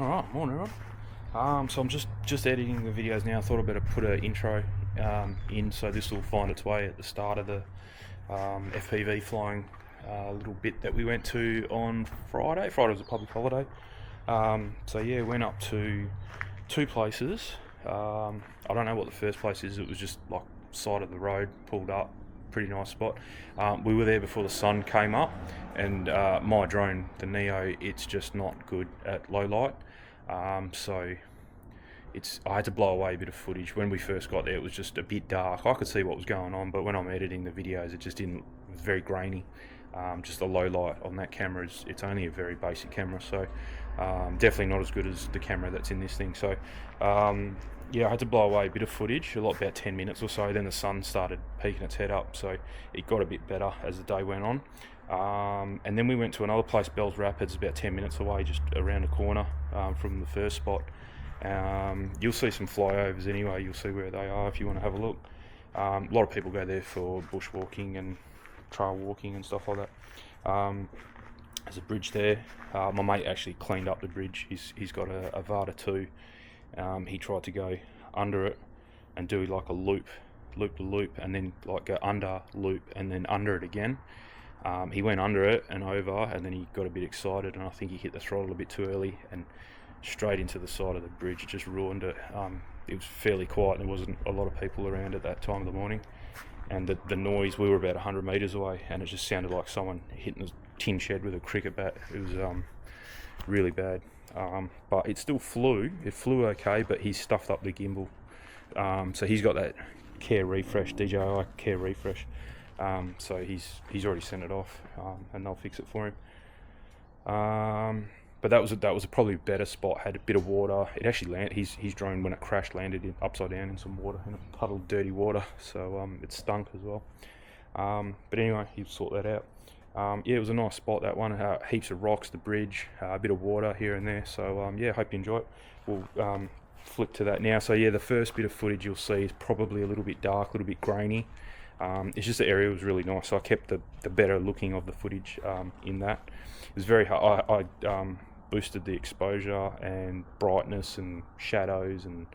Alright, morning everyone. So I'm just editing the videos now. I thought I'd better put an intro in, so this will find its way at the start of the FPV flying little bit that we went to on Friday. Friday was a public holiday. So yeah, went up to two places. I don't know what the first place is. It was just like side of the road, pulled up, pretty nice spot. We were there before the sun came up, and my drone, the Neo, it's just not good at low light. So I had to blow away a bit of footage. When we first got there, it was just a bit dark. I could see what was going on, but when I'm editing the videos, it just it was very grainy. Just the low light on that camera it's only a very basic camera, so definitely not as good as the camera that's in this thing. So yeah, I had to blow away a bit of footage, about 10 minutes or so. Then the sun started peeking its head up, so it got a bit better as the day went on. And then we went to another place, Bells Rapids, about 10 minutes away, just around the corner from the first spot. You'll see some flyovers anyway. You'll see where they are if you want to have a look. A lot of people go there for bushwalking and trail walking and stuff like that. There's a bridge there. My mate actually cleaned up the bridge. He's got a Vata 2. He tried to go under it and do like a loop the loop, and then like go under loop and then under it again. He went under it and over, and then he got a bit excited, and I think he hit the throttle a bit too early and straight into the side of the bridge. It just ruined it. It was fairly quiet. There wasn't a lot of people around at that time of the morning, and the noise, we were about 100 metres away, and it just sounded like someone hitting a tin shed with a cricket bat. It was really bad. But it still flew. It flew okay, but he stuffed up the gimbal. So he's got that Care Refresh, DJI Care Refresh. So he's already sent it off, and they'll fix it for him. But that was a probably better spot. Had a bit of water. It actually landed. His drone, when it crashed, landed upside down in some water, in a puddle of dirty water. So it stunk as well. But anyway, he'll sort that out. Yeah, it was a nice spot, that one. Heaps of rocks, the bridge, a bit of water here and there. So yeah, hope you enjoy it. We'll flip to that now. So yeah, the first bit of footage you'll see is probably a little bit dark, a little bit grainy. It's just the area was really nice, so I kept the better looking of the footage in that. It was very hard. I boosted the exposure and brightness and shadows, and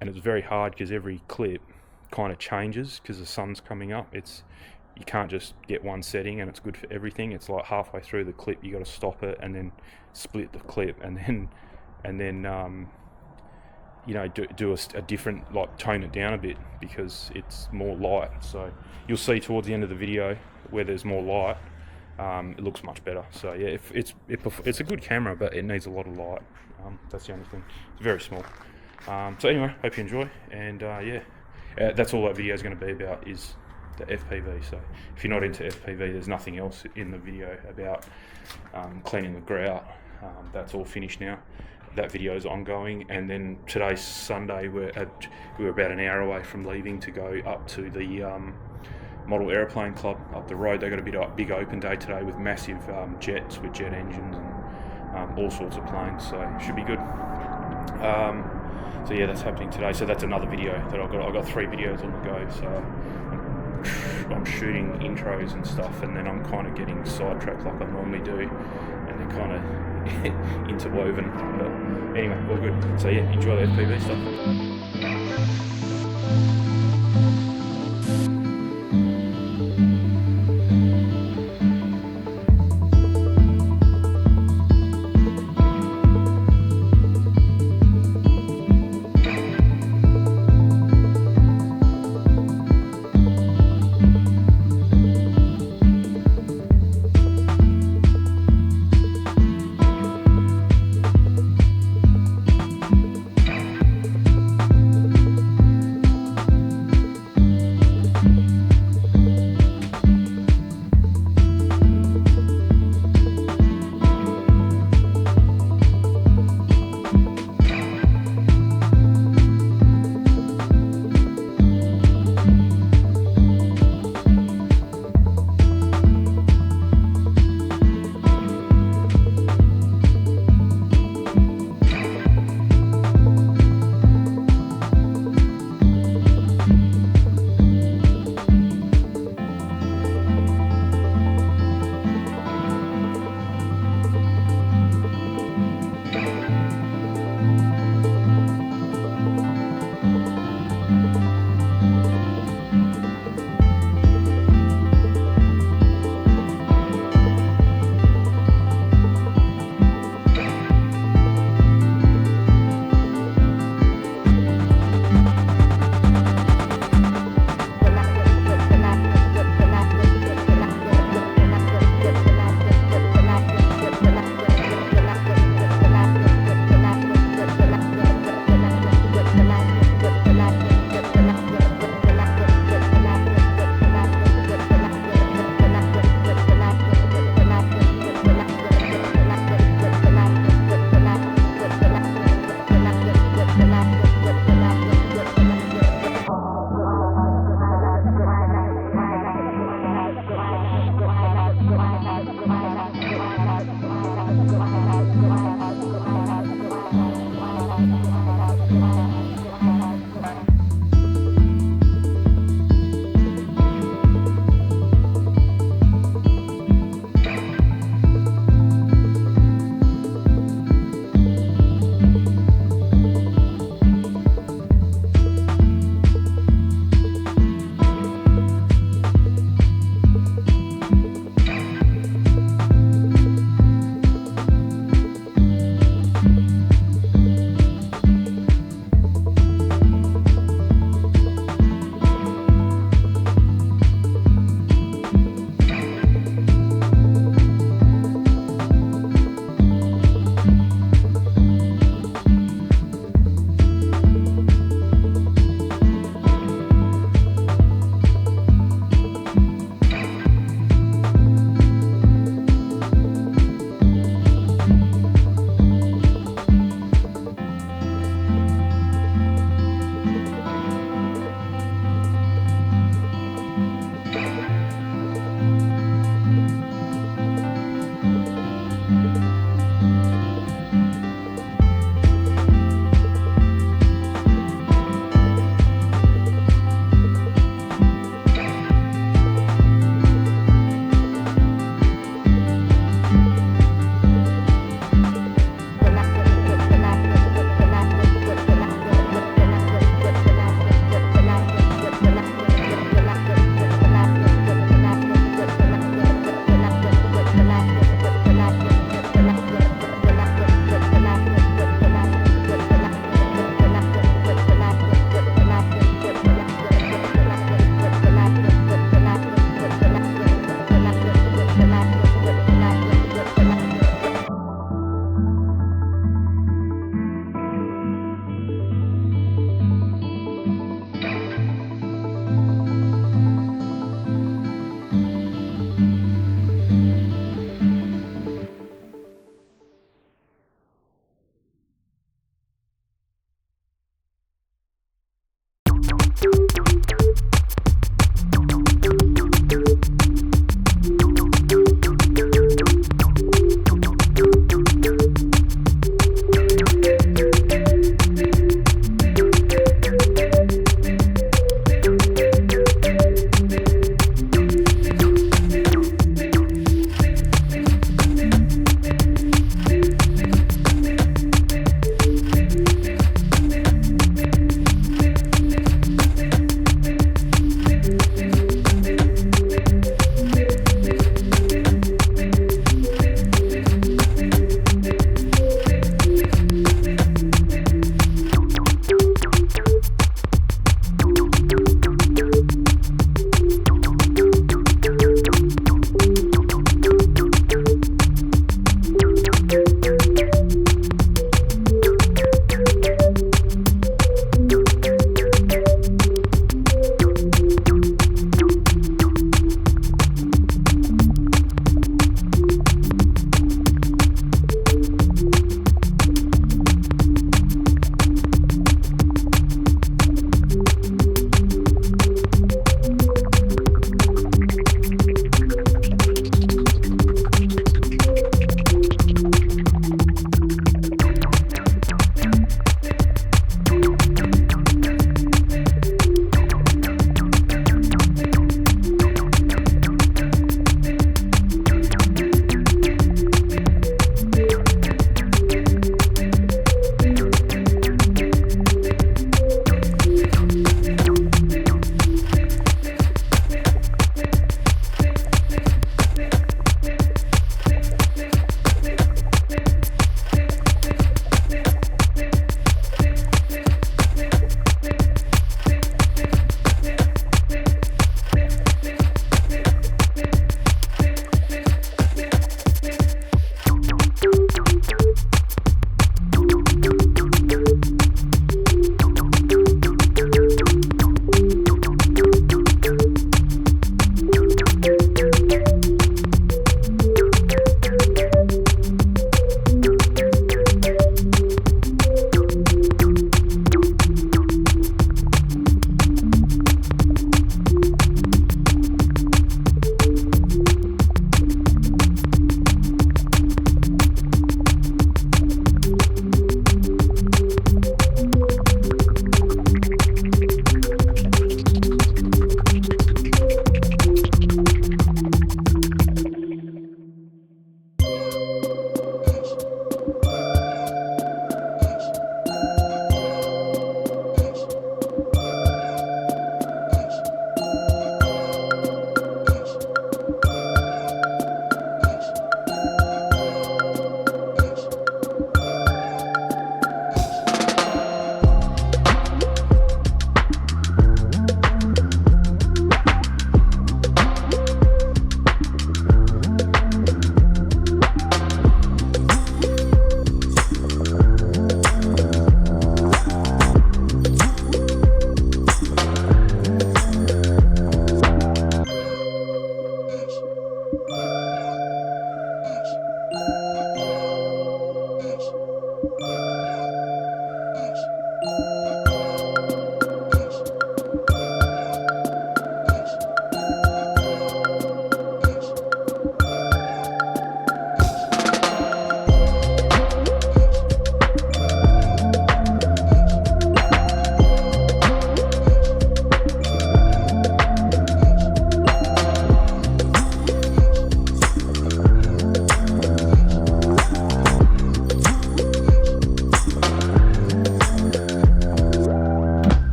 it was very hard because every clip kind of changes because the sun's coming up. You can't just get one setting and it's good for everything. It's like halfway through the clip you got to stop it and then split the clip and then you know, do a different, like tone it down a bit because it's more light. So you'll see towards the end of the video where there's more light, it looks much better. So yeah, it's a good camera, but it needs a lot of light. That's the only thing. It's very small. So anyway, hope you enjoy, and yeah, that's all that video is going to be about, is the FPV. So if you're not into FPV, there's nothing else in the video about cleaning the grout. That's all finished now. That video is ongoing, and then today's Sunday. We were about an hour away from leaving to go up to the Model Aeroplane Club up the road. They got a big open day today with massive jets with jet engines and all sorts of planes. So it should be good. So yeah, that's happening today. So that's another video that I've got 3 videos on the go. So I'm shooting intros and stuff, and then I'm kind of getting sidetracked like I normally do, and they're kind of interwoven. But anyway, all good. So yeah, enjoy the FPV stuff.